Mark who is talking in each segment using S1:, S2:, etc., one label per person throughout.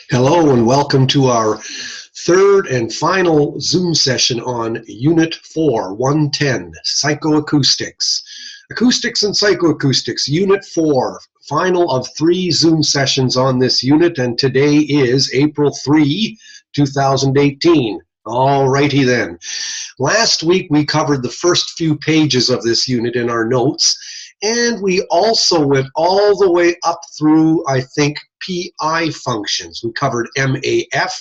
S1: Hello and welcome to our third and final Zoom session on Unit 4, 110, Psychoacoustics. Acoustics and Psychoacoustics, Unit 4, final of 3 Zoom sessions on this unit, and today is April 3, 2018. Alrighty then. Last week we covered the first few pages of this unit in our notes, and we also went all the way up through, I think, PI functions. We covered MAF,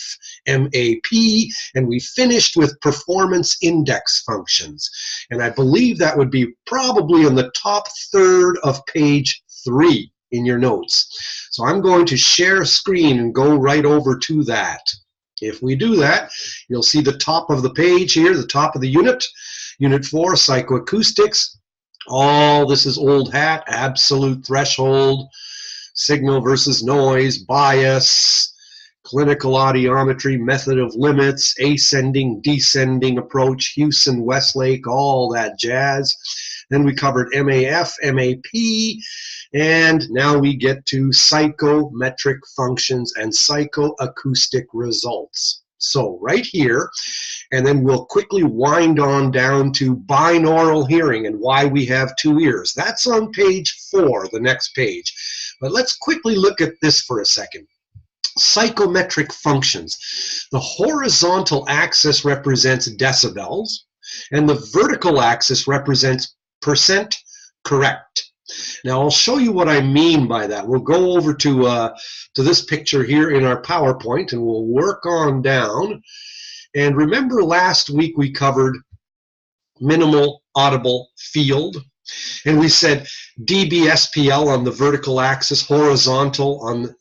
S1: MAP, and we finished with performance index functions. And I believe that would be probably in the top third of page 3 in your notes. So I'm going to share screen and go right over to that. If we do that, you'll see the top of the page here, the top of the unit, Unit 4, Psychoacoustics. All this is old hat, absolute threshold, signal versus noise, bias, clinical audiometry, method of limits, ascending, descending approach, Hewson, Westlake, all that jazz. Then we covered MAF, MAP, and now we get to psychometric functions and psychoacoustic results. So right here, and then we'll quickly wind on down to binaural hearing and why we have 2 ears. That's on page 4, the next page. But let's quickly look at this for a second. Psychometric functions. The horizontal axis represents decibels, and the vertical axis represents percent correct. Now I'll show you what I mean by that. We'll go over to this picture here in our PowerPoint and we'll work on down. And remember last week we covered minimal audible field, and we said dBSPL on the vertical axis, horizontal on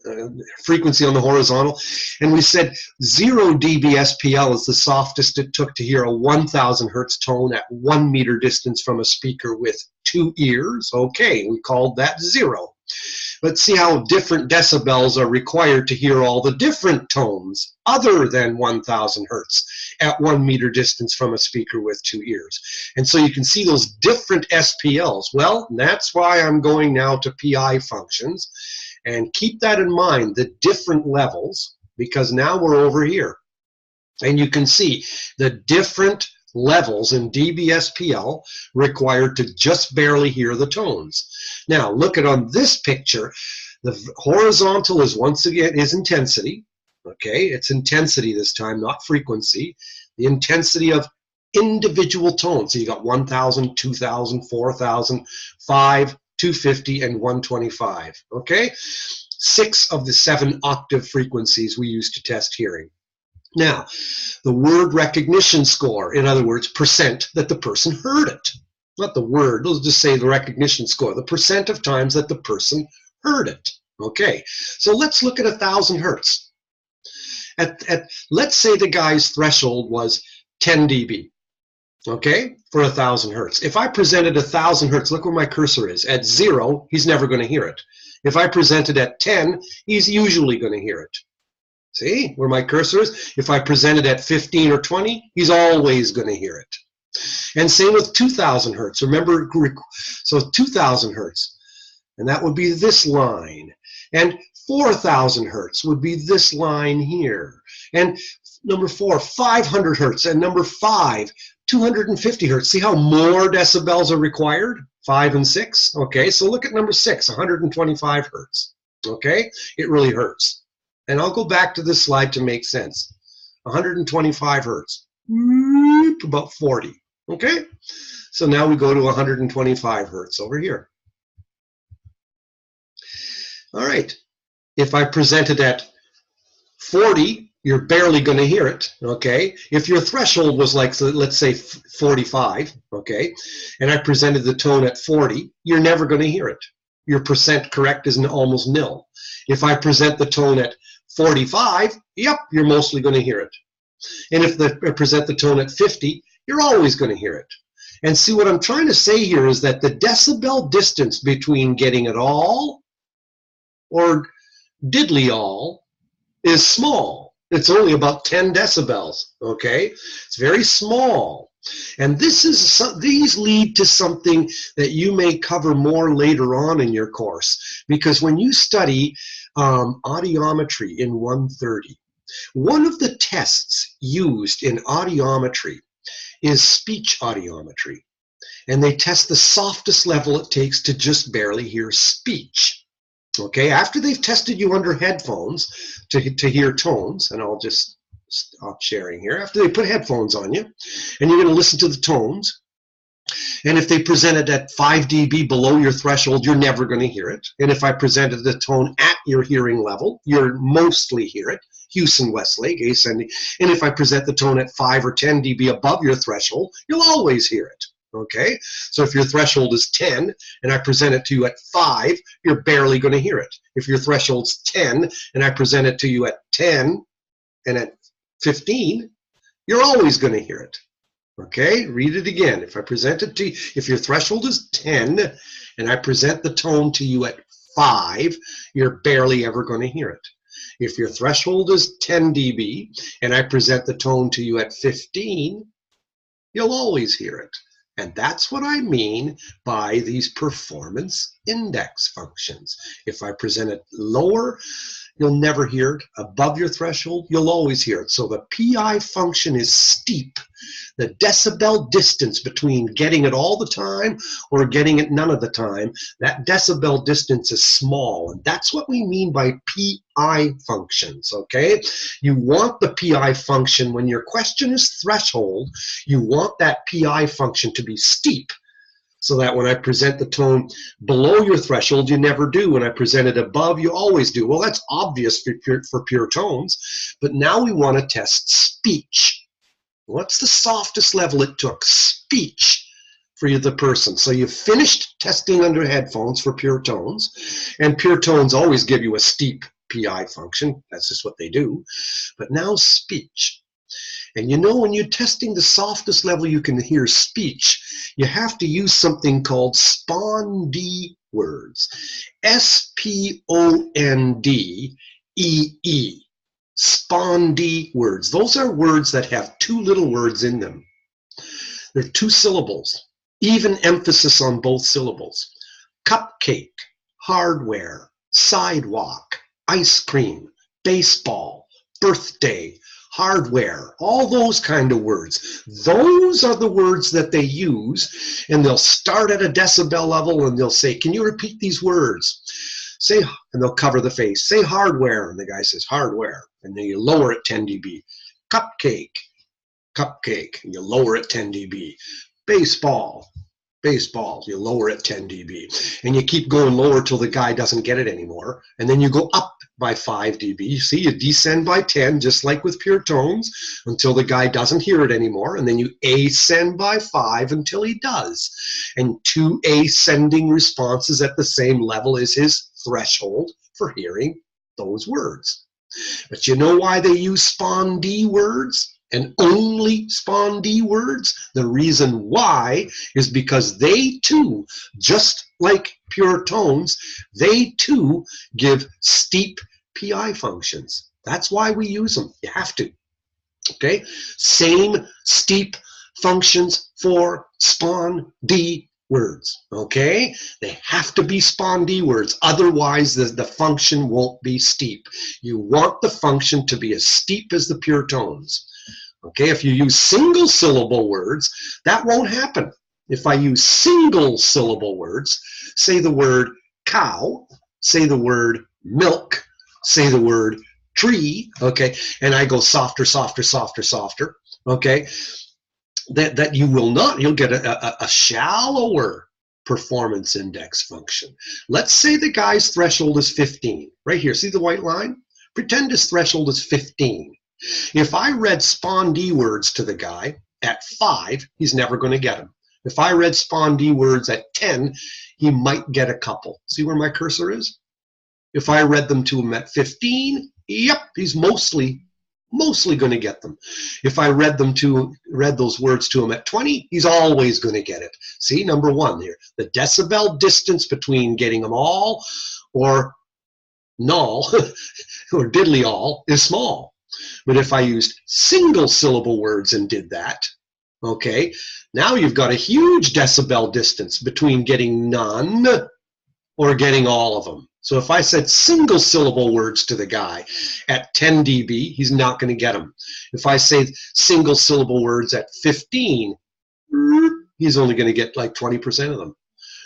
S1: frequency on the horizontal, and we said 0 dBSPL is the softest it took to hear a 1000 hertz tone at 1 meter distance from a speaker with 2 ears. Okay, we called that 0. Let's see how different decibels are required to hear all the different tones other than 1000 hertz at 1 meter distance from a speaker with 2 ears. And so you can see those different SPLs. Well, that's why I'm going now to PI functions. And keep that in mind, the different levels, because now we're over here. And you can see the different levels in dBSPL required to just barely hear the tones. Now look at on this picture, the horizontal is once again is intensity. Okay, it's intensity this time, not frequency. The intensity of individual tones. So you got 1000, 2000, 4000, 5, 250, and 125. Okay, 6 of the 7 octave frequencies we use to test hearing. Now, the word recognition score, in other words, percent that the person heard it. Not the word, let's just say the recognition score, the percent of times that the person heard it. Okay, so let's look at 1000 hertz. Let's say the guy's threshold was 10 dB, okay, for 1000 hertz. If I presented 1000 hertz, look where my cursor is. At 0, he's never going to hear it. If I presented at 10, he's usually going to hear it. See where my cursor is? If I present it at 15 or 20, he's always going to hear it. And same with 2000 hertz. Remember, so 2000 hertz, and that would be this line. And 4000 hertz would be this line here. And number 4, 500 hertz. And number 5, 250 hertz. See how more decibels are required? 5 and 6. Okay, so look at number 6, 125 hertz. Okay, it really hurts. And I'll go back to this slide to make sense. 125 hertz, about 40, okay? So now we go to 125 hertz over here. All right, if I present it at 40, you're barely going to hear it, okay? If your threshold was like, so let's say 45, okay, and I presented the tone at 40, you're never going to hear it. Your percent correct is almost nil. If I present the tone at 45, yep, you're mostly going to hear it. And if I present the tone at 50, you're always going to hear it. And see, what I'm trying to say here is that the decibel distance between getting it all or diddly all is small. It's only about 10 decibels, okay? It's very small. And these lead to something that you may cover more later on in your course. Because when you study audiometry in 130. One of the tests used in audiometry is speech audiometry. And they test the softest level it takes to just barely hear speech. Okay, after they've tested you under headphones to hear tones, and I'll just stop sharing here. After they put headphones on you, and you're going to listen to the tones, and if they present it at 5 dB below your threshold, you're never going to hear it. And if I presented the tone at your hearing level, you'll mostly hear it. Houston, Westlake, ascending. And if I present the tone at 5 or 10 dB above your threshold, you'll always hear it. Okay, so if your threshold is 10 and I present it to you at 5, you're barely going to hear it. If your threshold's 10 and I present it to you at 10 and at 15, you're always going to hear it. Okay, read it again. If I present it to you, if your threshold is 10 and I present the tone to you at 5, you're barely ever going to hear it. If your threshold is 10 dB and I present the tone to you at 15, you'll always hear it. And that's what I mean by these performance index functions. If I present it lower, you'll never hear it. Above your threshold, you'll always hear it. So the PI function is steep. The decibel distance between getting it all the time or getting it none of the time, that decibel distance is small. And that's what we mean by PI functions, okay? You want the PI function, when your question is threshold, you want that PI function to be steep, so that when I present the tone below your threshold, you never do. When I present it above, you always do. Well, that's obvious for pure tones, but now we want to test speech. What's the softest level it took? Speech for you, the person. So you've finished testing under headphones for pure tones, and pure tones always give you a steep PI function. That's just what they do. But now speech. And you know, when you're testing the softest level you can hear speech, you have to use something called SPONDEE words. SPONDEE. SPONDEE words. Those are words that have 2 little words in them. They're 2 syllables, even emphasis on both syllables. Cupcake, hardware, sidewalk, ice cream, baseball, birthday, hardware, all those kind of words. Those are the words that they use, and they'll start at a decibel level and they'll say, can you repeat these words? Say, and they'll cover the face. Say hardware, and the guy says hardware, and then you lower it 10 dB. Cupcake, cupcake, and you lower it 10 dB. Baseball, baseball, you lower it 10 dB. And you keep going lower till the guy doesn't get it anymore, and then you go up by 5 dB. You see, you descend by 10, just like with pure tones, until the guy doesn't hear it anymore, and then you ascend by 5 until he does. And 2 ascending responses at the same level is his threshold for hearing those words. But you know why they use SPONDEE words and only SPONDEE words? The reason why is because they too, just like pure tones, they too give steep PI functions. That's why we use them. You have to. Okay? Same steep functions for SPONDEE words. Okay? They have to be SPONDEE words. Otherwise, the function won't be steep. You want the function to be as steep as the pure tones. Okay? If you use single syllable words, that won't happen. If I use single syllable words, say the word cow, say the word milk, say the word tree, okay, and I go softer, softer, softer, softer, okay, that you will not, you'll get a shallower performance index function. Let's say the guy's threshold is 15. Right here, see the white line? Pretend his threshold is 15. If I read SPONDEE words to the guy at 5, he's never going to get them. If I read SPONDEE words at 10, he might get a couple. See where my cursor is? If I read them to him at 15, yep, he's mostly going to get them. If I read those words to him at 20, he's always going to get it. See, number 1 here, the decibel distance between getting them all or null or diddly all is small. But if I used single syllable words and did that, okay, now you've got a huge decibel distance between getting none or getting all of them. So if I said single syllable words to the guy at 10 dB, he's not going to get them. If I say single syllable words at 15, he's only going to get like 20% of them.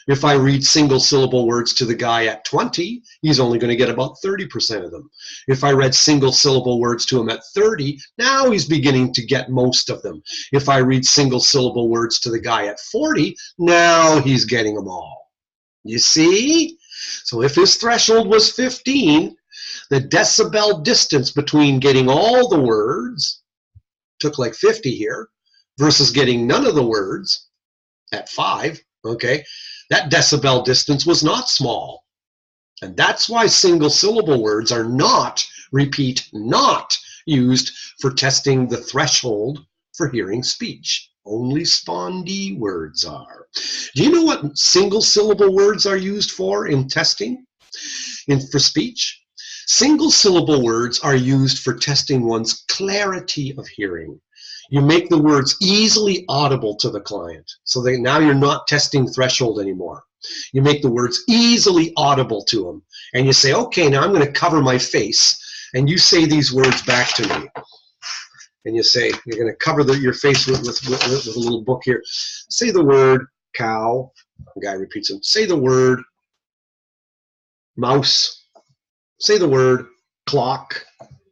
S1: If I read single syllable words to the guy at 20, he's only going to get about 30% of them. If I read single syllable words to him at 30, now he's beginning to get most of them. If I read single syllable words to the guy at 40, now he's getting them all. You see? So if his threshold was 15, the decibel distance between getting all the words took like 50 here versus getting none of the words at 5, okay? That decibel distance was not small. And that's why single syllable words are not, repeat, not used for testing the threshold for hearing speech. Only spondee words are. Do you know what single syllable words are used for in testing for speech? Single syllable words are used for testing one's clarity of hearing. You make the words easily audible to the client. So now you're not testing threshold anymore. You make the words easily audible to them. And you say, okay, now I'm going to cover my face. And you say these words back to me. And you say, you're going to cover your face with a little book here. Say the word cow. The guy repeats them. Say the word mouse. Say the word clock.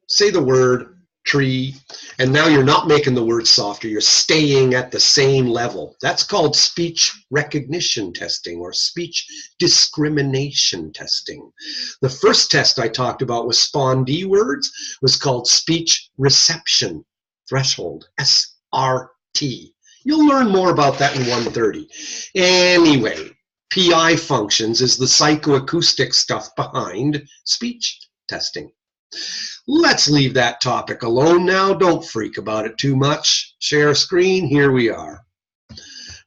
S1: Say the word tree. And now you're not making the words softer. You're staying at the same level. That's called speech recognition testing or speech discrimination testing. The first test I talked about with spondee words was called speech reception threshold, SRT. You'll learn more about that in 130. Anyway, PI functions is the psychoacoustic stuff behind speech testing. Let's leave that topic alone now. Don't freak about it too much. Share screen. Here we are.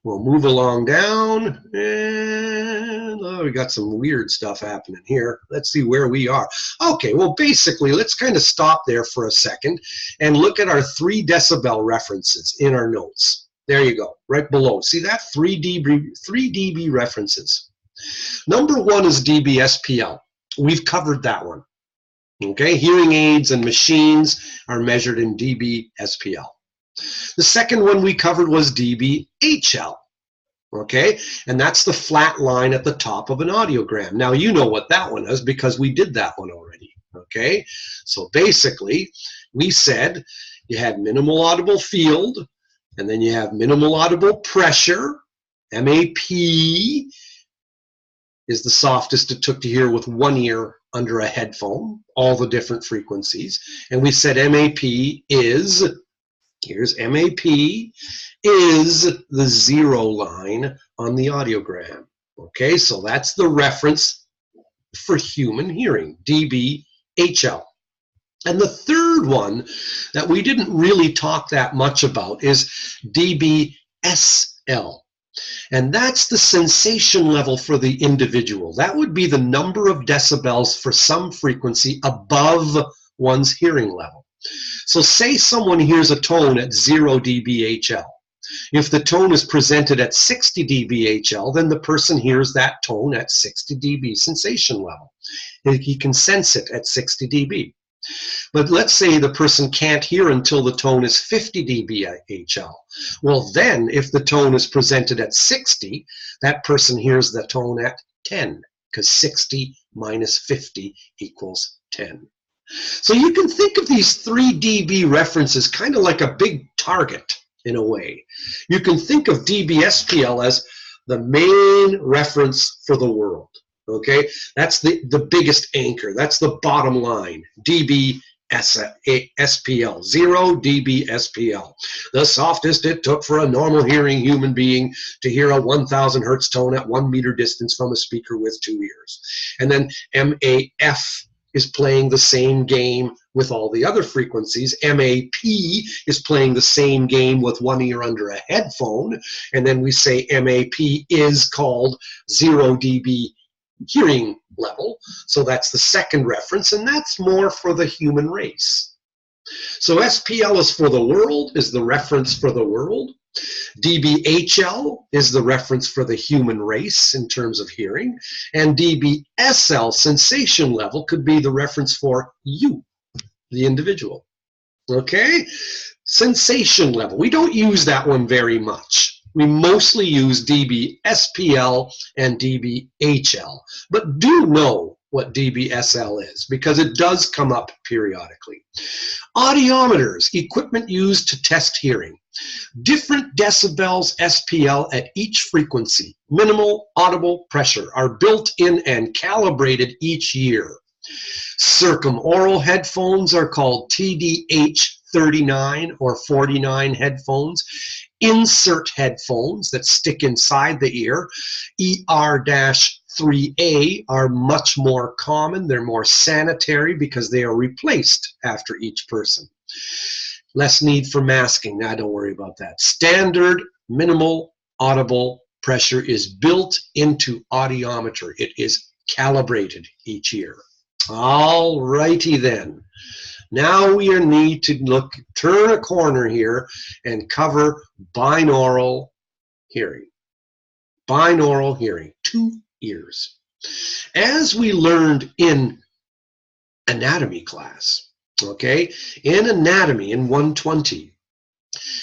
S1: We'll move along down. And we got some weird stuff happening here. Let's see where we are. Okay, well, basically, let's kind of stop there for a second and look at our 3 decibel references in our notes. There you go, right below. See that? 3 dB references. Number 1 is dB-SPL. We've covered that one. Okay, hearing aids and machines are measured in dB-SPL. The second one we covered was dB-HL. Okay, and that's the flat line at the top of an audiogram. Now you know what that one is because we did that one already. Okay, so basically we said you had minimal audible field, and then you have minimal audible pressure. MAP is the softest it took to hear with one ear under a headphone, all the different frequencies. And we said MAP is, here's MAP, is the 0 line on the audiogram. Okay, so that's the reference for human hearing, dB-HL. And the third one that we didn't really talk that much about is dB-SL. And that's the sensation level for the individual. That would be the number of decibels for some frequency above one's hearing level. So say someone hears a tone at 0 dB-HL. If the tone is presented at 60 dB-HL, then the person hears that tone at 60 dB sensation level. He can sense it at 60 dB. But let's say the person can't hear until the tone is 50 dB-HL. Well, then, if the tone is presented at 60, that person hears the tone at 10, because 60 minus 50 equals 10. So you can think of these 3 dB references kind of like a big target, in a way. You can think of dB-SPL as the main reference for the world. Okay, that's the biggest anchor. That's the bottom line. dB-SPL, 0 dB-SPL. The softest it took for a normal hearing human being to hear a 1,000 hertz tone at 1 meter distance from a speaker with 2 ears. And then MAF is playing the same game with all the other frequencies. MAP is playing the same game with 1 ear under a headphone. And then we say MAP is called 0 dB hearing level. So that's the second reference, and that's more for the human race. So SPL is for the world, is the reference for the world. dBHL is the reference for the human race in terms of hearing, and dBSL, sensation level, could be the reference for you, the individual. Okay? Sensation level. We don't use that one very much. We mostly use dBSPL and dBHL, but do know what dBSL is because it does come up periodically. Audiometers, equipment used to test hearing. Different decibels SPL at each frequency, minimal audible pressure, are built in and calibrated each year. Circumoral headphones are called TDH39 or 49 headphones. Insert headphones that stick inside the ear, ER-3A, are much more common. They're more sanitary because they are replaced after each person. Less need for masking. Nah, don't worry about that. Standard minimal audible pressure is built into audiometer. It is calibrated each year. All righty then. Now we need to turn a corner here and cover binaural hearing. Binaural hearing, 2 ears. As we learned in anatomy class, okay, in anatomy in 120,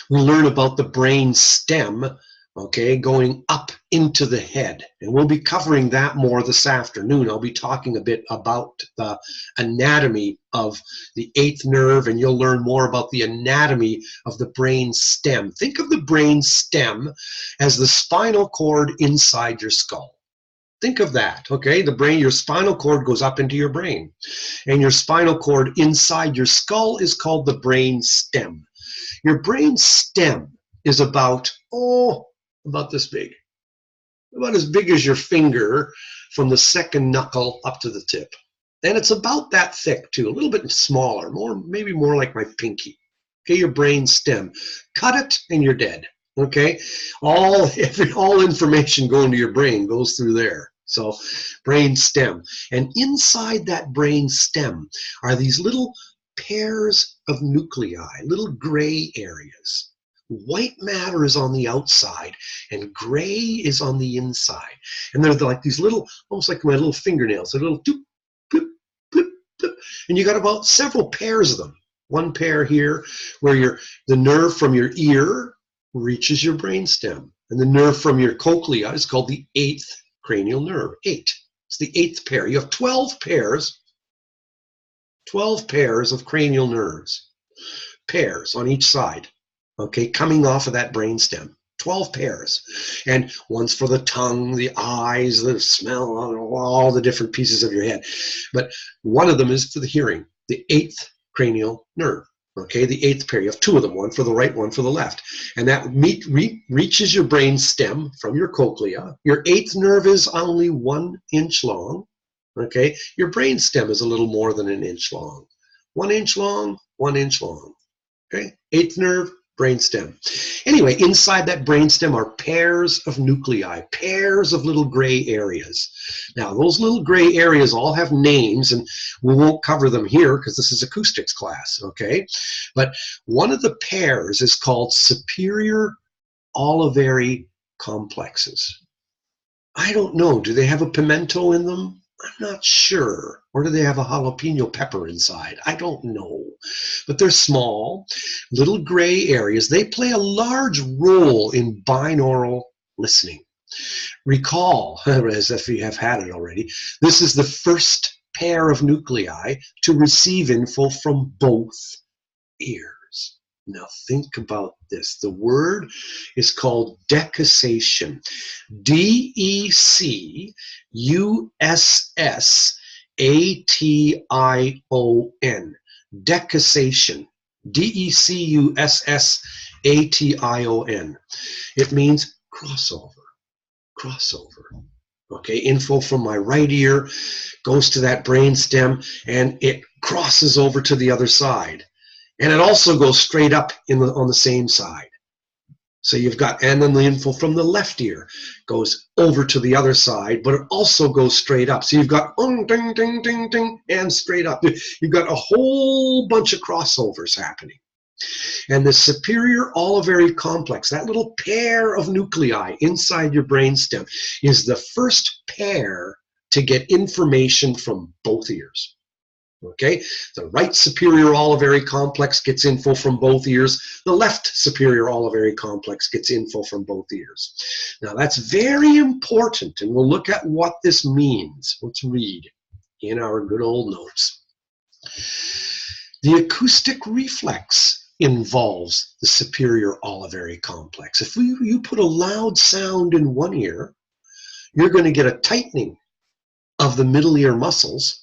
S1: we learn about the brain stem, okay, going up into the head. And we'll be covering that more this afternoon. I'll be talking a bit about the anatomy of the 8th nerve, and you'll learn more about the anatomy of the brain stem. Think of the brain stem as the spinal cord inside your skull. Think of that, okay? The brain, your spinal cord goes up into your brain, and your spinal cord inside your skull is called the brain stem. Your brain stem is about this big. About as big as your finger from the second knuckle up to the tip. And it's about that thick too, a little bit smaller, maybe more like my pinky. Okay, your brain stem. Cut it and you're dead. Okay, all information going to your brain goes through there. So brain stem. And inside that brain stem are these little pairs of nuclei, little gray areas. White matter is on the outside and gray is on the inside. And they're like these little, almost like my little fingernails, they're little doop, doop, doop, doop. And you got about several pairs of them. One pair here where the nerve from your ear reaches your brainstem. And the nerve from your cochlea is called the 8th cranial nerve. 8. It's the 8th pair. You have 12 pairs of cranial nerves. Pairs on each side. Okay, coming off of that brainstem, 12 pairs. And one's for the tongue, the eyes, the smell, all the different pieces of your head. But one of them is for the hearing, the 8th cranial nerve. Okay, the 8th pair. You have 2 of them, one for the right, one for the left. And that reaches your brainstem from your cochlea. Your 8th nerve is only 1 inch long. Okay, your brainstem is a little more than 1 inch long. 1 inch long, 1 inch long. Okay, 8th nerve, brainstem. Anyway, inside that brainstem are pairs of nuclei, pairs of little gray areas. Now, those little gray areas all have names, and we won't cover them here because this is acoustics class, okay? But one of the pairs is called superior Oliveri complexes. I don't know. Do they have a pimento in them? I'm not sure. Or do they have a jalapeno pepper inside? I don't know. But they're small, little gray areas. They play a large role in binaural listening. Recall, as if you have had it already, this is the first pair of nuclei to receive info from both ears. Now think about this. The word is called decussation. D-E-C-U-S-S-A-T-I-O-N. Decussation. D-E-C-U-S-S-A-T-I-O-N. It means crossover. Crossover. Okay, info from my right ear goes to that brainstem and it crosses over to the other side. And it also goes straight up on the same side. So you've got, and then the info from the left ear goes over to the other side, but it also goes straight up. So you've got ding, ding, ding, ding, and straight up. You've got a whole bunch of crossovers happening. And the superior oliveri complex, that little pair of nuclei inside your brainstem, is the first pair to get information from both ears. Okay, the right superior oliveri complex gets info from both ears. The left superior oliveri complex gets info from both ears. Now that's very important, and we'll look at what this means. Let's read in our good old notes. The acoustic reflex involves the superior oliveri complex. If you put a loud sound in one ear, you're going to get a tightening of the middle ear muscles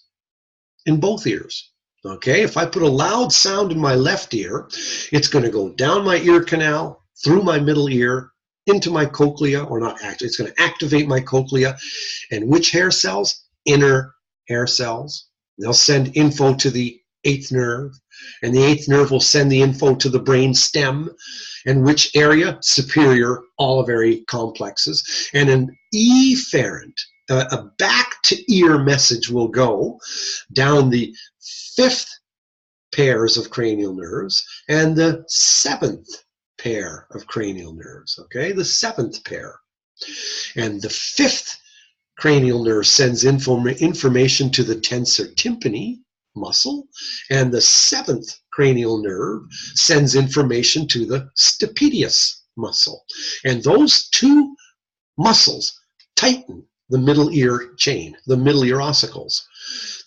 S1: in both ears. Okay, if I put a loud sound in my left ear, it's going to go down my ear canal, through my middle ear, into my cochlea, or not actually, it's going to activate my cochlea. And which hair cells? Inner hair cells. They'll send info to the 8th nerve, and the 8th nerve will send the info to the brain stem. And which area? Superior oliveri complexes. And an efferent, a back to ear message will go down the 5th pairs of cranial nerves and the 7th pair of cranial nerves. Okay, the 7th pair. And the 5th cranial nerve sends information to the tensor tympani muscle, and the 7th cranial nerve sends information to the stapedius muscle. And those two muscles tighten the middle ear chain, the middle ear ossicles.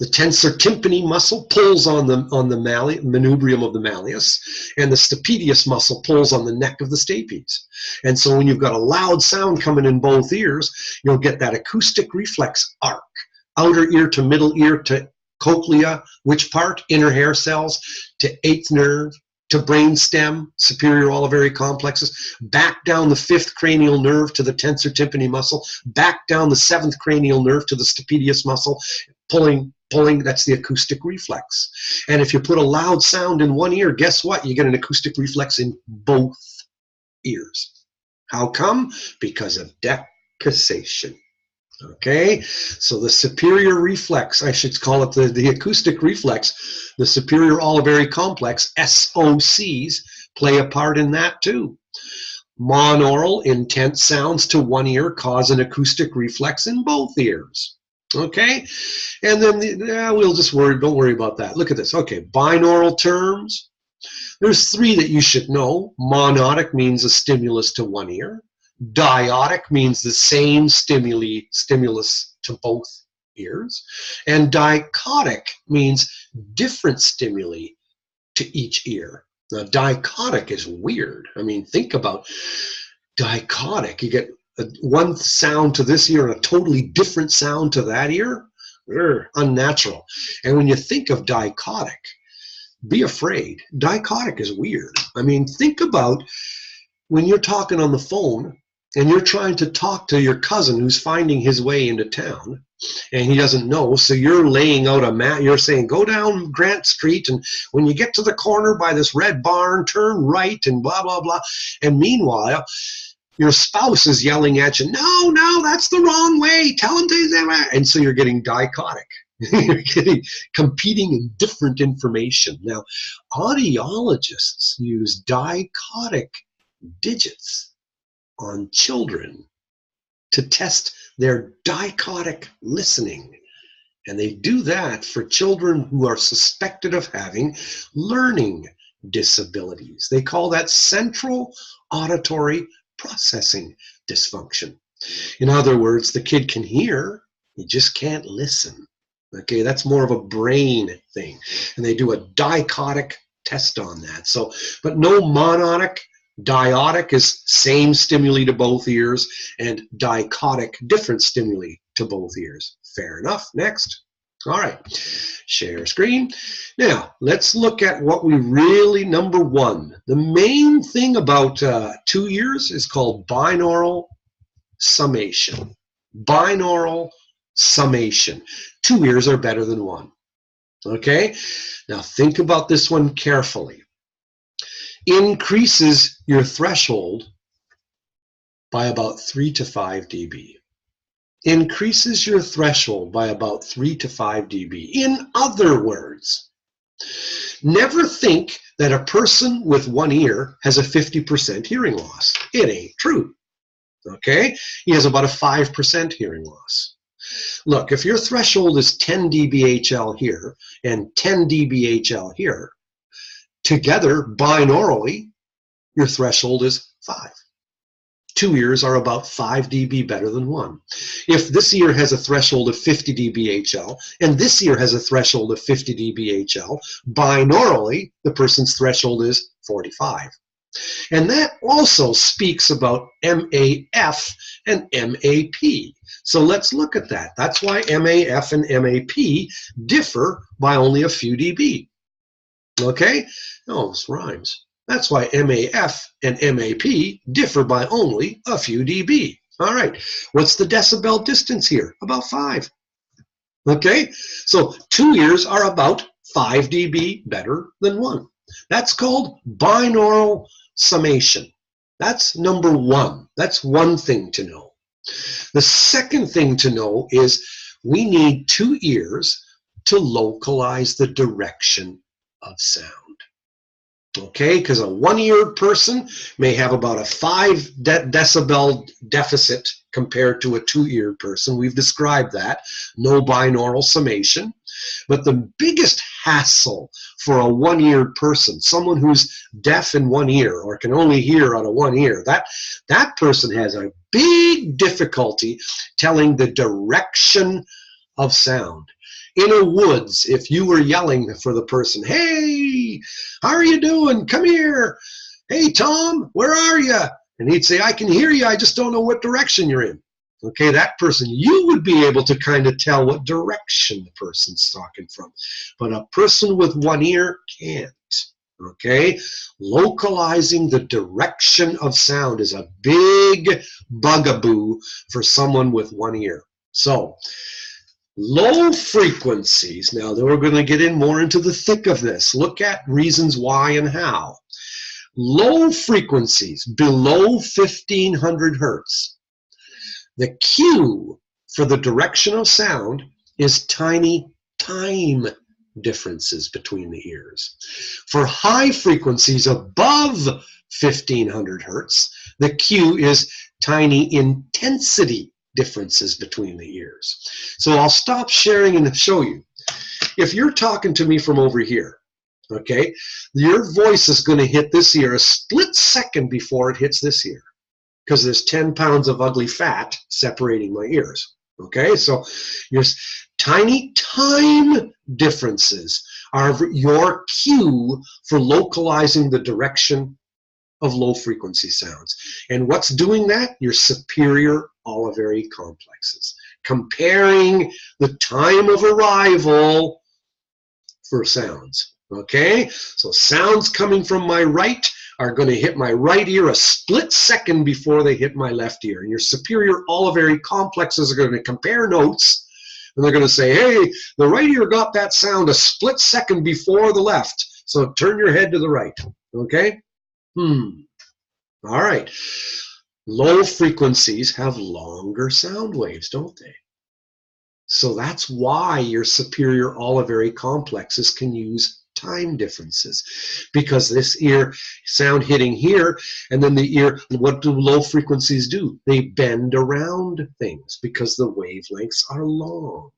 S1: The tensor tympani muscle pulls on the manubrium of the malleus, and the stapedius muscle pulls on the neck of the stapes. And so when you've got a loud sound coming in both ears, you'll get that acoustic reflex arc, outer ear to middle ear to cochlea, which part? Inner hair cells, to 8th nerve, to brainstem, superior oliveri complexes, back down the 5th cranial nerve to the tensor tympani muscle, back down the 7th cranial nerve to the stapedius muscle, pulling, that's the acoustic reflex. And if you put a loud sound in one ear, guess what? You get an acoustic reflex in both ears. How come? Because of decussation. Okay, so the superior reflex, I should call it the acoustic reflex, the superior oliveri complex, SOCs, play a part in that too. Monaural, intense sounds to one ear cause an acoustic reflex in both ears. Okay, and then we'll just don't worry about that. Look at this. Okay, binaural terms. There's 3 that you should know. Monotic means a stimulus to one ear. Diotic means the same stimulus to both ears. And dichotic means different stimuli to each ear. Now, dichotic is weird. I mean, think about dichotic. You get one sound to this ear and a totally different sound to that ear. Unnatural. And when you think of dichotic, be afraid. Dichotic is weird. I mean, think about when you're talking on the phone and you're trying to talk to your cousin who's finding his way into town and he doesn't know, so you're laying out a map, you're saying, go down Grant Street, and when you get to the corner by this red barn, turn right, and blah, blah, blah. And meanwhile, your spouse is yelling at you, no, that's the wrong way, tell him to, and so you're getting dichotic. You're getting competing in different information. Now, audiologists use dichotic digits on children to test their dichotic listening. And they do that for children who are suspected of having learning disabilities. They call that central auditory processing dysfunction. In other words, the kid can hear, he just can't listen. Okay, that's more of a brain thing. And they do a dichotic test on that. So, but no monotic. Diotic is same stimuli to both ears, and dichotic, different stimuli to both ears. Fair enough. Next. All right. Share screen. Now, let's look at what we really, number 1. The main thing about 2 ears is called binaural summation. Binaural summation. 2 ears are better than 1. Okay? Now, think about this one carefully. Increases your threshold by about 3 to 5 dB. Increases your threshold by about 3 to 5 dB. In other words, never think that a person with one ear has a 50% hearing loss. It ain't true. Okay? He has about a 5% hearing loss. Look, if your threshold is 10 dBHL here and 10 dBHL here, together, binaurally, your threshold is 5. Two ears are about 5 dB better than one. If this ear has a threshold of 50 dBHL and this ear has a threshold of 50 dBHL, binaurally, the person's threshold is 45. And that also speaks about MAF and MAP. So let's look at that. That's why MAF and MAP differ by only a few dB. Okay? Oh, this rhymes. That's why MAF and MAP differ by only a few dB. All right. What's the decibel distance here? About 5. Okay? So two ears are about 5 dB better than one. That's called binaural summation. That's number one. That's one thing to know. The second thing to know is we need two ears to localize the direction of sound. Okay, because a one-eared person may have about a 5 decibel deficit compared to a two-eared person. We've described that. No binaural summation. But the biggest hassle for a one-eared person, someone who's deaf in one ear or can only hear out of one ear, that person has a big difficulty telling the direction of sound. In a woods, if you were yelling for the person, hey, how are you doing? Come here. Hey, Tom, where are you? And he'd say, I can hear you. I just don't know what direction you're in. Okay, that person, you would be able to kind of tell what direction the person's talking from. But a person with one ear can't. Okay, localizing the direction of sound is a big bugaboo for someone with one ear. So, low frequencies. Now, then we're going to get in more into the thick of this. Look at reasons why and how. Low frequencies below 1500 hertz. The cue for the direction of sound is tiny time differences between the ears. For high frequencies above 1500 hertz, the cue is tiny intensity differences between the ears. So I'll stop sharing and show you. If you're talking to me from over here, okay, your voice is going to hit this ear a split second before it hits this ear, because there's 10 pounds of ugly fat separating my ears. Okay, so your tiny time differences are your cue for localizing the direction of low frequency sounds. And what's doing that? Your superior Oliveri complexes. Comparing the time of arrival for sounds. Okay, so sounds coming from my right are going to hit my right ear a split second before they hit my left ear. And your superior Oliveri complexes are going to compare notes, and they're going to say, hey, the right ear got that sound a split second before the left, so turn your head to the right. Okay? All right. Low frequencies have longer sound waves, don't they? So that's why your superior Oliveri complexes can use time differences, because this ear sound hitting here, and then the ear, what do low frequencies do? They bend around things because the wavelengths are long.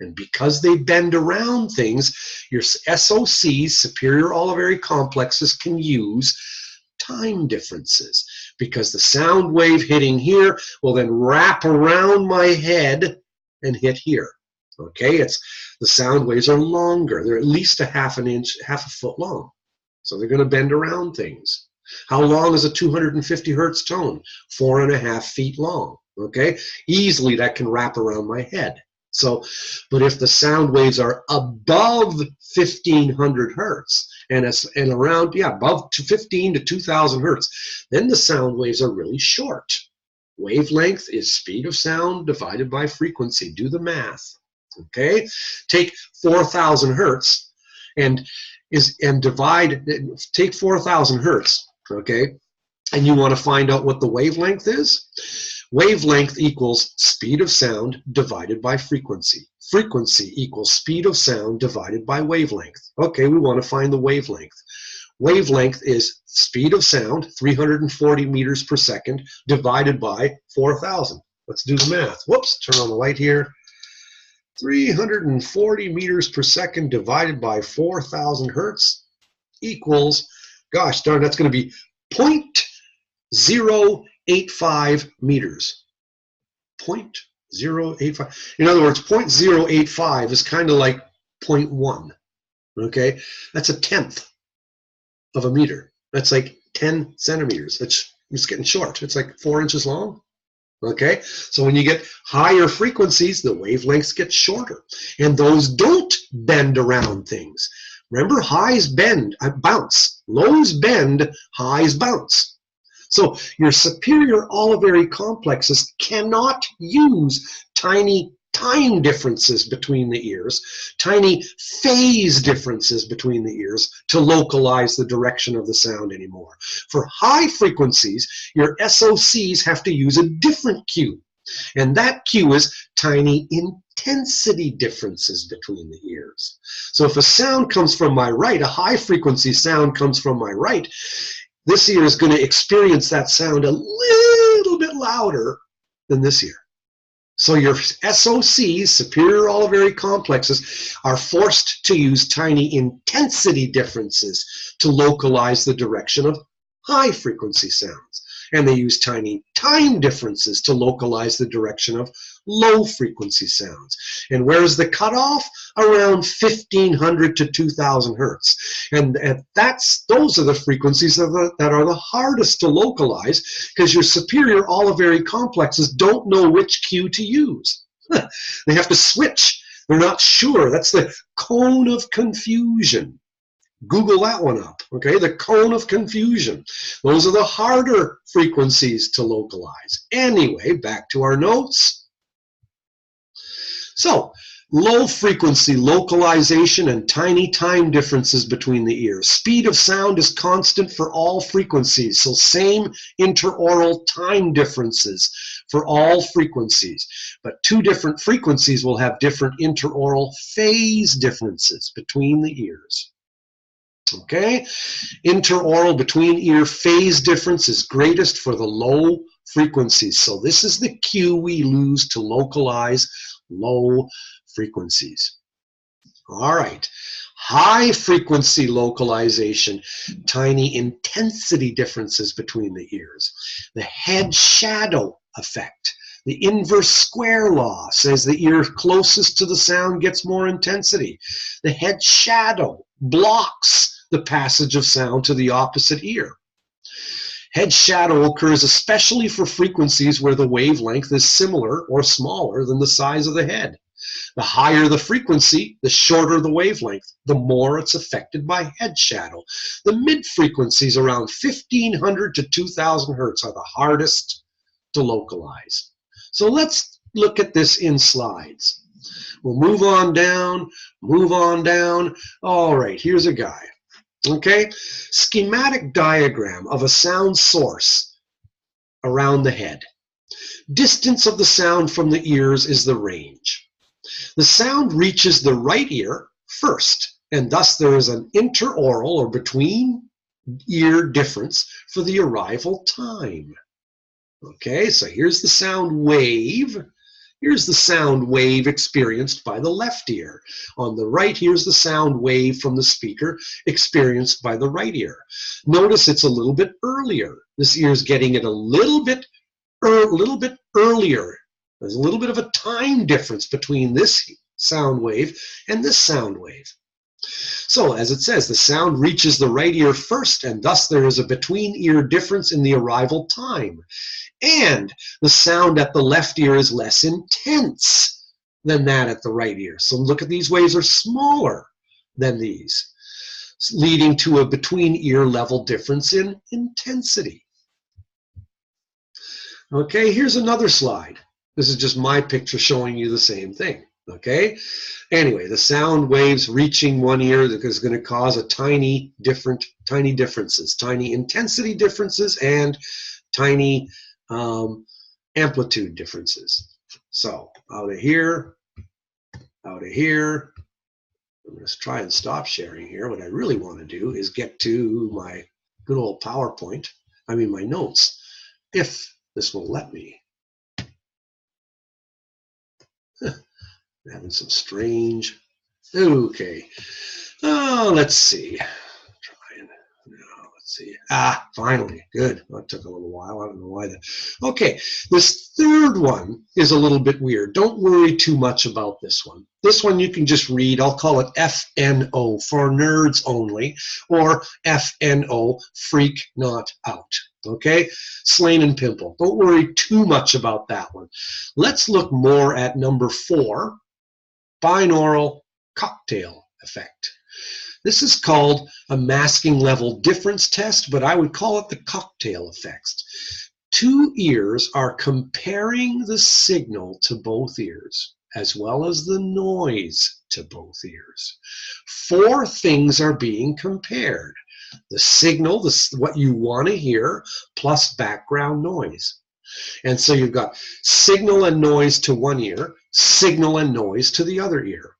S1: And because they bend around things, your SOCs, superior Oliveri complexes, can use time differences, because the sound wave hitting here will then wrap around my head and hit here. Okay, the sound waves are longer. They're at least a half a foot long. So they're going to bend around things. How long is a 250 hertz tone? 4.5 feet long. Okay, easily that can wrap around my head. So, but if the sound waves are above 1500 hertz and around, above 15 to 2000 hertz, then the sound waves are really short. Wavelength is speed of sound divided by frequency. Do the math. Okay, take 4,000 hertz and take 4,000 hertz. Okay, and you want to find out what the wavelength is. Wavelength equals speed of sound divided by frequency. Frequency equals speed of sound divided by wavelength. Okay, we want to find the wavelength. wavelength is speed of sound, 340 meters per second, divided by 4,000. Let's do the math. Whoops, turn on the light here. 340 meters per second divided by 4,000 hertz equals, gosh darn, that's going to be 0.085 meters. 0.085. In other words, 0.085 is kind of like 0.1. Okay, that's a tenth of a meter. That's like 10 centimeters. It's getting short. It's like 4 inches long. Okay, so when you get higher frequencies, the wavelengths get shorter, and those don't bend around things. Remember, highs bend, bounce. Lows bend, highs bounce. So your superior Oliveri complexes cannot use tiny time differences between the ears, tiny phase differences between the ears to localize the direction of the sound anymore. For high frequencies, your SOCs have to use a different cue, and that cue is tiny intensity differences between the ears. So if a sound comes from my right, a high frequency sound comes from my right, this ear is going to experience that sound a little bit louder than this ear. So your SOCs, superior Oliveri complexes, are forced to use tiny intensity differences to localize the direction of high frequency sounds. And they use tiny time differences to localize the direction of low frequency sounds. And where's the cutoff? Around 1500 to 2000 hertz. And those are the frequencies that are the hardest to localize, because your superior Oliveri complexes don't know which cue to use. They have to switch. They're not sure. That's the cone of confusion. Google that one up, okay? The cone of confusion. Those are the harder frequencies to localize. Anyway, back to our notes. So, low frequency localization and tiny time differences between the ears. Speed of sound is constant for all frequencies, so same interaural time differences for all frequencies. But two different frequencies will have different interaural phase differences between the ears. Okay, interaural between ear phase difference is greatest for the low frequencies. So this is the cue we lose to localize low frequencies. All right, high frequency localization, tiny intensity differences between the ears. The head shadow effect. The inverse square law says the ear closest to the sound gets more intensity. The head shadow blocks the passage of sound to the opposite ear. Head shadow occurs especially for frequencies where the wavelength is similar or smaller than the size of the head. The higher the frequency, the shorter the wavelength, the more it's affected by head shadow. The mid-frequencies around 1500 to 2000 hertz are the hardest to localize. So let's look at this in slides. We'll move on down, move on down. All right, here's a guy. Okay, schematic diagram of a sound source around the head. Distance of the sound from the ears is the range. The sound reaches the right ear first, and thus there is an interaural or between ear difference for the arrival time. Okay, so here's the sound wave. Here's the sound wave experienced by the left ear. On the right, here's the sound wave from the speaker experienced by the right ear. Notice it's a little bit earlier. This ear is getting it a little bit earlier. There's a little bit of a time difference between this sound wave and this sound wave. So, as it says, the sound reaches the right ear first, and thus there is a between-ear difference in the arrival time. And the sound at the left ear is less intense than that at the right ear. So look at these waves are smaller than these, leading to a between-ear level difference in intensity. Okay, here's another slide. This is just my picture showing you the same thing. Okay, anyway, the sound waves reaching one ear is going to cause a tiny differences, tiny intensity differences, and tiny amplitude differences. So out of here, out of here, I'm going to try and stop sharing here. What I really want to do is get to my good old PowerPoint, my notes, if this will let me. I'm having some strange, okay. Oh, let's see. Let's see. Finally, good. That took a little while. I don't know why that. Okay, this third one is a little bit weird. Don't worry too much about this one. This one you can just read. I'll call it FNO, for nerds only, or FNO, freak not out. Okay, Slain and Pimple. Don't worry too much about that one. Let's look more at number 4, binaural cocktail effect. This is called a masking level difference test, but I would call it the cocktail effect. 2 ears are comparing the signal to both ears, as well as the noise to both ears. 4 things are being compared. The signal, what you want to hear, plus background noise. And so you've got signal and noise to one ear, signal and noise to the other ear.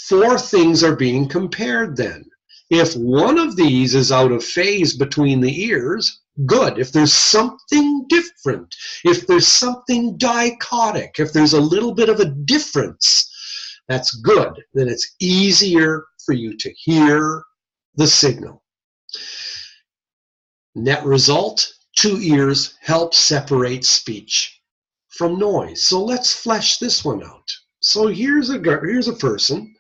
S1: 4 things are being compared then. If one of these is out of phase between the ears, good. If there's something different, if there's something dichotic, if there's a little bit of a difference, that's good. Then it's easier for you to hear the signal. Net result, 2 ears help separate speech from noise. So let's flesh this one out. So here's a person.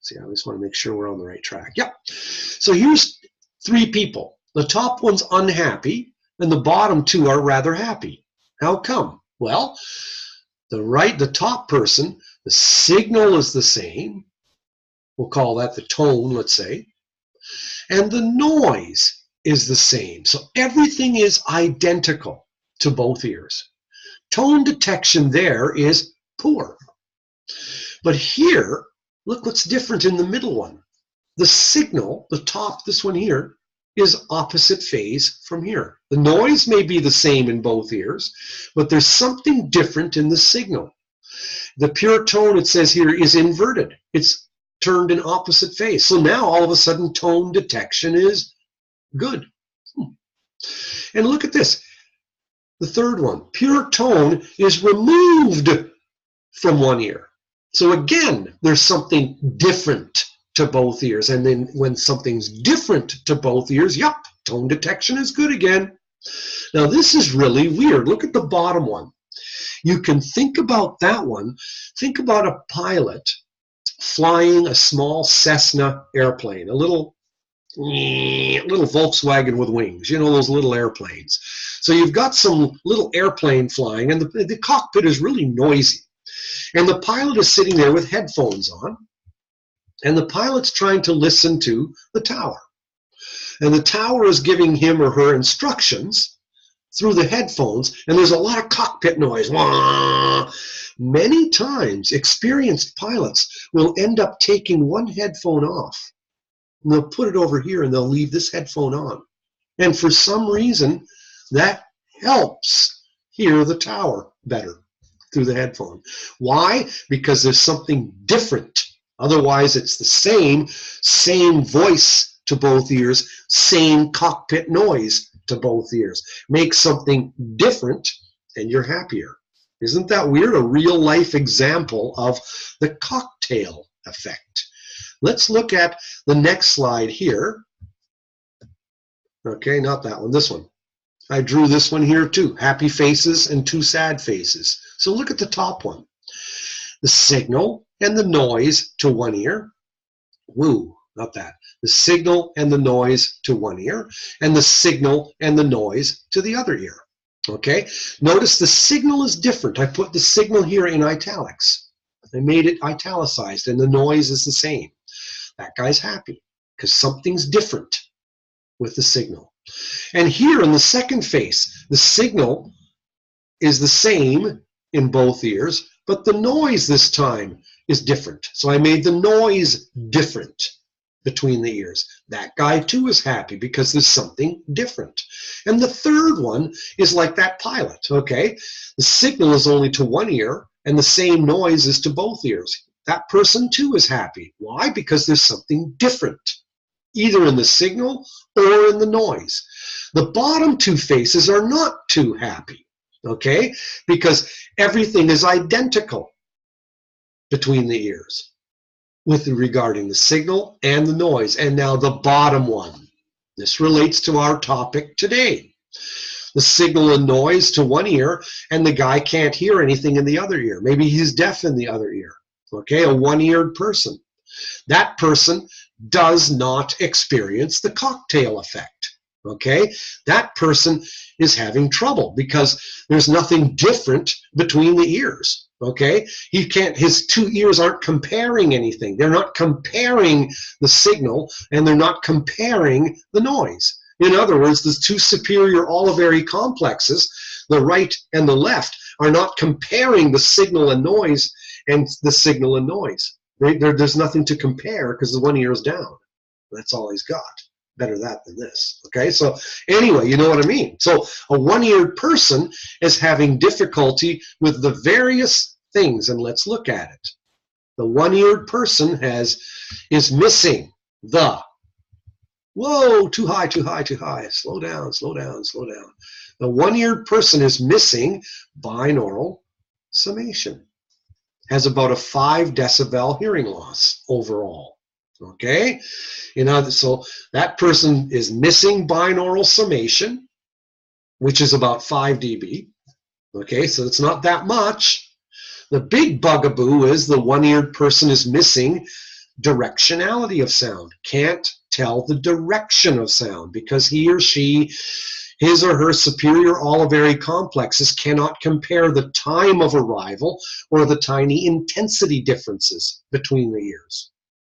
S1: See, I always want to make sure we're on the right track. Yep. So here's 3 people. The top one's unhappy, and the bottom 2 are rather happy. How come? Well, the top person, the signal is the same. We'll call that the tone, let's say. And the noise is the same. So everything is identical to both ears. Tone detection there is poor. But here, look what's different in the middle one. The signal, the top, this one here, is opposite phase from here. The noise may be the same in both ears, but there's something different in the signal. The pure tone, it says here, is inverted. It's turned in opposite phase. So now all of a sudden tone detection is good. And look at this. The third one, pure tone is removed from one ear. So again, there's something different to both ears. And then when something's different to both ears, yep, tone detection is good again. Now this is really weird. Look at the bottom one. You can think about that one. Think about a pilot flying a small Cessna airplane, a little Volkswagen with wings, you know, those little airplanes. So you've got some little airplane flying, and the cockpit is really noisy. And the pilot is sitting there with headphones on, and the pilot's trying to listen to the tower. And the tower is giving him or her instructions through the headphones, and there's a lot of cockpit noise. Many times, experienced pilots will end up taking one headphone off. And they'll put it over here, and they'll leave this headphone on. And for some reason, that helps hear the tower better through the headphone. Why? Because there's something different. Otherwise, it's the same voice to both ears, same cockpit noise to both ears. Make something different, and you're happier. Isn't that weird? A real-life example of the cocktail effect. Let's look at the next slide here. Okay, not that one, this one. I drew this one here too. Happy faces and 2 sad faces. So look at the top one. The signal and the noise to one ear. Woo, not that. The signal and the noise to one ear, and the signal and the noise to the other ear. Okay, notice the signal is different. I put the signal here in italics. I made it italicized, and the noise is the same. That guy's happy because something's different with the signal. And here in the second face, the signal is the same in both ears, but the noise this time is different. So I made the noise different between the ears. That guy too is happy because there's something different. And the third one is like that pilot, okay? The signal is only to one ear, and the same noise is to both ears. that person too is happy. Why? Because there's something different, either in the signal or in the noise. The bottom two faces are not too happy, okay? Because everything is identical between the ears with regarding the signal and the noise. And now the bottom one. This relates to our topic today. The signal and noise to one ear, and the guy can't hear anything in the other ear. Maybe he's deaf in the other ear, okay? A one-eared person. That person does not experience the cocktail effect, okay? That person is having trouble because there's nothing different between the ears, okay? He can't, his two ears aren't comparing anything. They're not comparing the signal, and they're not comparing the noise. In other words, the two superior Oliveri complexes, the right and the left, are not comparing the signal and noise and the signal and noise. There's nothing to compare because the one ear is down. That's all he's got. Better that than this. Okay, so anyway, you know what I mean. So a one-eared person is having difficulty with the various things, and let's look at it. The one-eared person is missing the, whoa, too high, too high, too high. Slow down, slow down, slow down. The one-eared person is missing binaural summation. Has about a 5 decibel hearing loss overall. Okay, so that person is missing binaural summation, which is about 5 dB. Okay, so it's not that much. The big bugaboo is the one-eared person is missing directionality of sound. Can't tell the direction of sound because he or she, his or her superior Oliveri complexes cannot compare the time of arrival or the tiny intensity differences between the ears.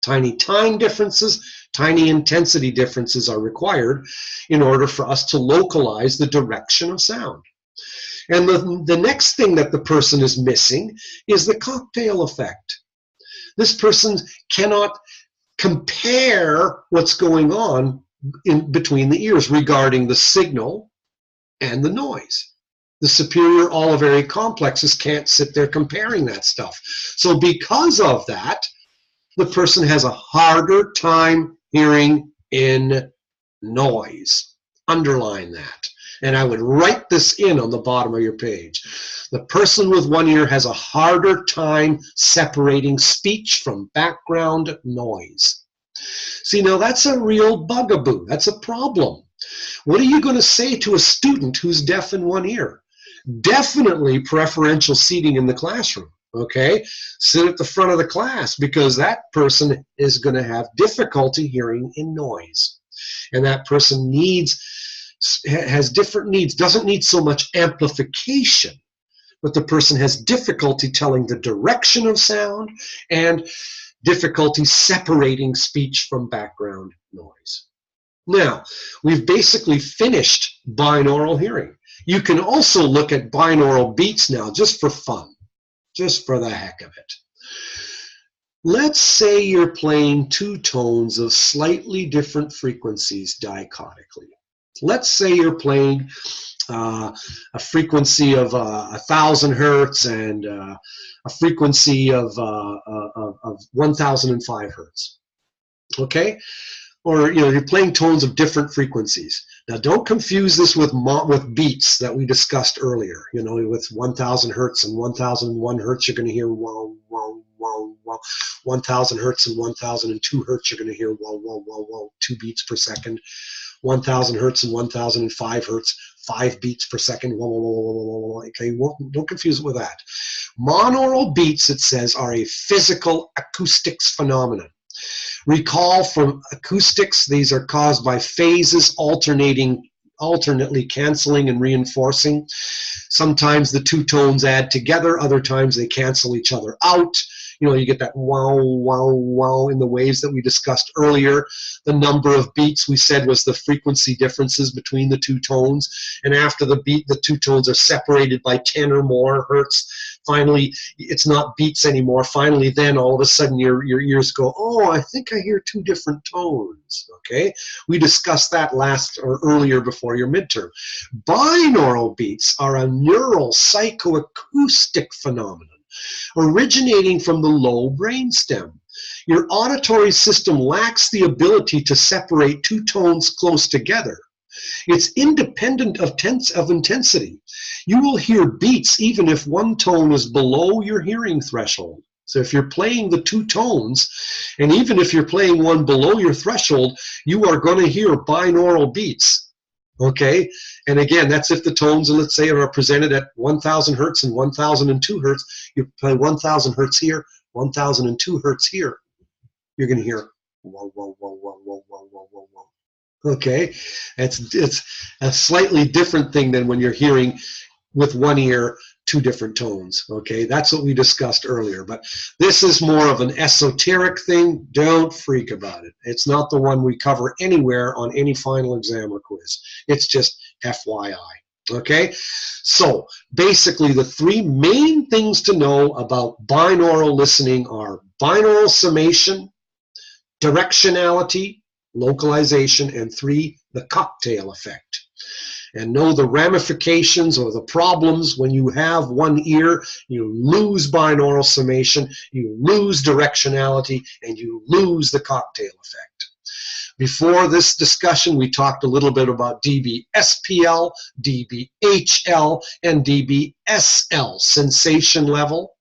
S1: Tiny time differences, tiny intensity differences are required in order for us to localize the direction of sound. And the next thing that the person is missing is the cocktail effect. This person cannot compare what's going on in between the ears regarding the signal and the noise. The superior Oliveri complexes can't sit there comparing that stuff. So because of that, the person has a harder time hearing in noise. Underline that. And I would write this in on the bottom of your page. The person with one ear has a harder time separating speech from background noise. See, now that's a real bugaboo. That's a problem. What are you going to say to a student who's deaf in one ear? Definitely preferential seating in the classroom. Okay, sit at the front of the class because that person is going to have difficulty hearing in noise. And that person has different needs, doesn't need so much amplification, but the person has difficulty telling the direction of sound and difficulty separating speech from background noise. Now, we've basically finished binaural hearing. You can also look at binaural beats now just for fun. Just for the heck of it. Let's say you're playing two tones of slightly different frequencies dichotically. Let's say you're playing a frequency of 1,000 hertz and a frequency of 1,005 hertz. Okay? Or you're playing tones of different frequencies. Now don't confuse this with beats that we discussed earlier. With 1,000 hertz and 1,001 hertz, you're going to hear wow, wow, wow, wow. 1,000 hertz and 1,002 hertz, you're going to hear wow, wow, wow, wow, 2 beats per second. 1,000 hertz and 1,005 hertz, 5 beats per second. Wow, wow, wow, wow, wow, wow. Okay, don't confuse it with that. Monaural beats, it says, are a physical acoustics phenomenon. Recall from acoustics, these are caused by phases alternately canceling and reinforcing. Sometimes the two tones add together, other times they cancel each other out. You get that wow, wow, wow in the waves that we discussed earlier. The number of beats we said was the frequency differences between the two tones. And after the beat, the two tones are separated by 10 or more hertz. Finally, it's not beats anymore. Finally, then all of a sudden your ears go, oh, I think I hear 2 different tones. Okay, we discussed that earlier before your midterm. Binaural beats are a neural psychoacoustic phenomenon originating from the low brainstem. Your auditory system lacks the ability to separate two tones close together. It's independent of intensity. You will hear beats even if one tone is below your hearing threshold. So if you're playing the two tones, and even if you're playing one below your threshold, you are going to hear binaural beats. Okay, and again, that's if the tones, let's say, are presented at 1,000 hertz and 1,002 hertz. You play 1,000 hertz here, 1,002 hertz here. You're going to hear whoa, whoa, whoa, whoa, whoa, whoa, whoa, whoa, whoa. Okay, it's a slightly different thing than when you're hearing with one ear two different tones. Okay, that's what we discussed earlier, but this is more of an esoteric thing. Don't freak about it. It's not the one we cover anywhere on any final exam or quiz. It's just FYI. Okay, so basically the three main things to know about binaural listening are binaural summation, directionality, localization, and 3, the cocktail effect. And know the ramifications or the problems when you have one ear. You lose binaural summation, you lose directionality, and you lose the cocktail effect. Before this discussion, we talked a little bit about dB-SPL, dB-HL, and dB-SL, sensation level.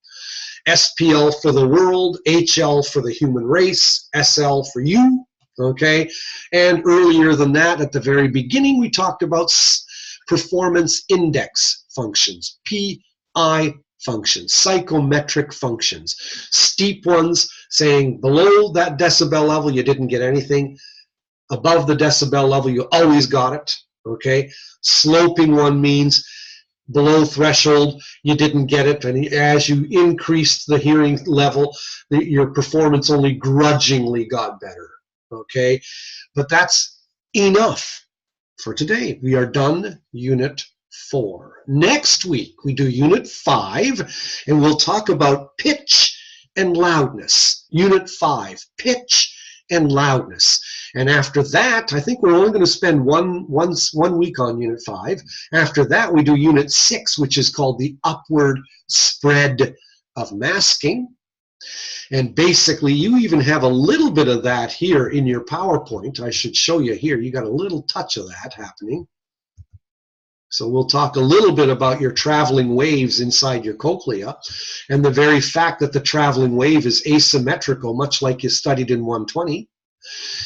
S1: SPL for the world, HL for the human race, SL for you. Okay, and earlier than that, at the very beginning, we talked about performance index functions, PI functions, psychometric functions. Steep ones saying below that decibel level, you didn't get anything. Above the decibel level, you always got it. Okay, sloping one means below threshold, you didn't get it, and as you increased the hearing level, your performance only grudgingly got better. Okay, but that's enough for today. We are done Unit 4. Next week, we do Unit 5, and we'll talk about pitch and loudness. Unit 5, pitch and loudness. And after that, I think we're only going to spend one week on Unit 5. After that, we do Unit 6, which is called the upward spread of masking. And basically, you even have a little bit of that here in your PowerPoint. I should show you here. You got a little touch of that happening. So we'll talk a little bit about your traveling waves inside your cochlea and the very fact that the traveling wave is asymmetrical, much like you studied in 120.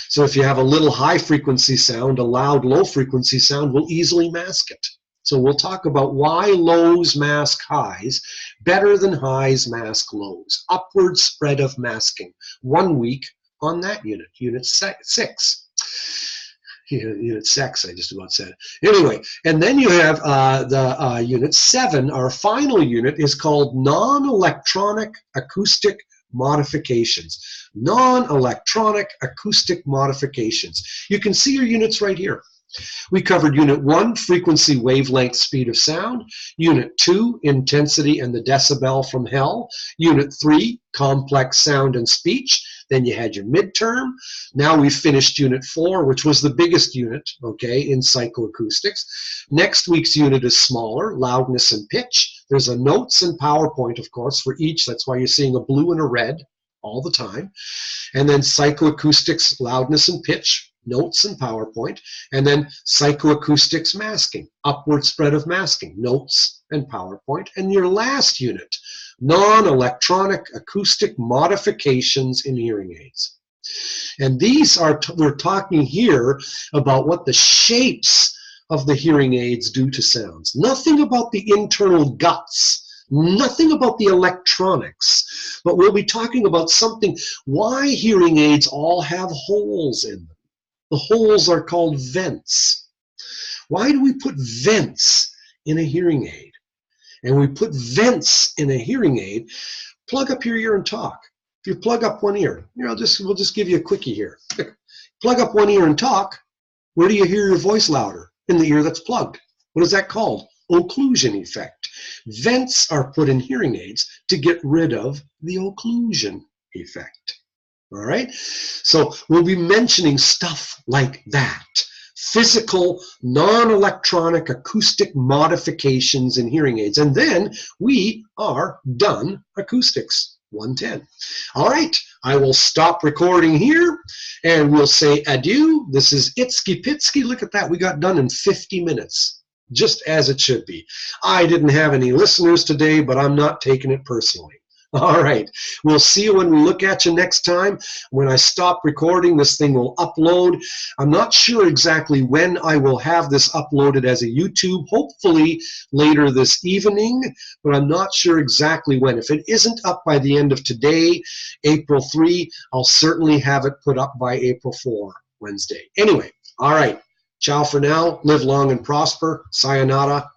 S1: So if you have a little high frequency sound, a loud low frequency sound will easily mask it. So we'll talk about why lows mask highs better than highs mask lows. Upward spread of masking. 1 week on that unit, Unit 6. Unit 6, I just about said. Anyway, and then you have the Unit 7. Our final unit is called non-electronic acoustic modifications. Non-electronic acoustic modifications. You can see your units right here. We covered Unit 1, frequency, wavelength, speed of sound. Unit 2, intensity and the decibel from hell. Unit 3, complex sound and speech. Then you had your midterm. Now we've finished Unit 4, which was the biggest unit, okay, in psychoacoustics. Next week's unit is smaller, loudness and pitch. There's a notes and PowerPoint, of course, for each. That's why you're seeing a blue and a red all the time. And then psychoacoustics, loudness and pitch, notes and PowerPoint. And then psychoacoustics masking, upward spread of masking, notes and PowerPoint. And your last unit, non-electronic acoustic modifications in hearing aids. And these are, we're talking here about what the shapes of the hearing aids do to sounds. Nothing about the internal guts, nothing about the electronics, but we'll be talking about something, why hearing aids all have holes in them. The holes are called vents. Why do we put vents in a hearing aid? And we put vents in a hearing aid. Plug up your ear and talk. If you plug up one ear, we'll just give you a quickie here. Plug up one ear and talk. Where do you hear your voice louder? In the ear that's plugged. What is that called? Occlusion effect. Vents are put in hearing aids to get rid of the occlusion effect. All right? So we'll be mentioning stuff like that. physical, non-electronic acoustic modifications in hearing aids. And then we are done Acoustics 110. All right, I will stop recording here and we'll say adieu. This is Itsky Pitsky. Look at that. We got done in 50 minutes, just as it should be. I didn't have any listeners today, but I'm not taking it personally. All right, we'll see you when we look at you next time. When I stop recording, this thing will upload. I'm not sure exactly when I will have this uploaded as a YouTube, hopefully later this evening, but I'm not sure exactly when. If it isn't up by the end of today, April 3, I'll certainly have it put up by April 4, Wednesday. Anyway, all right, ciao for now. Live long and prosper. Sayonara.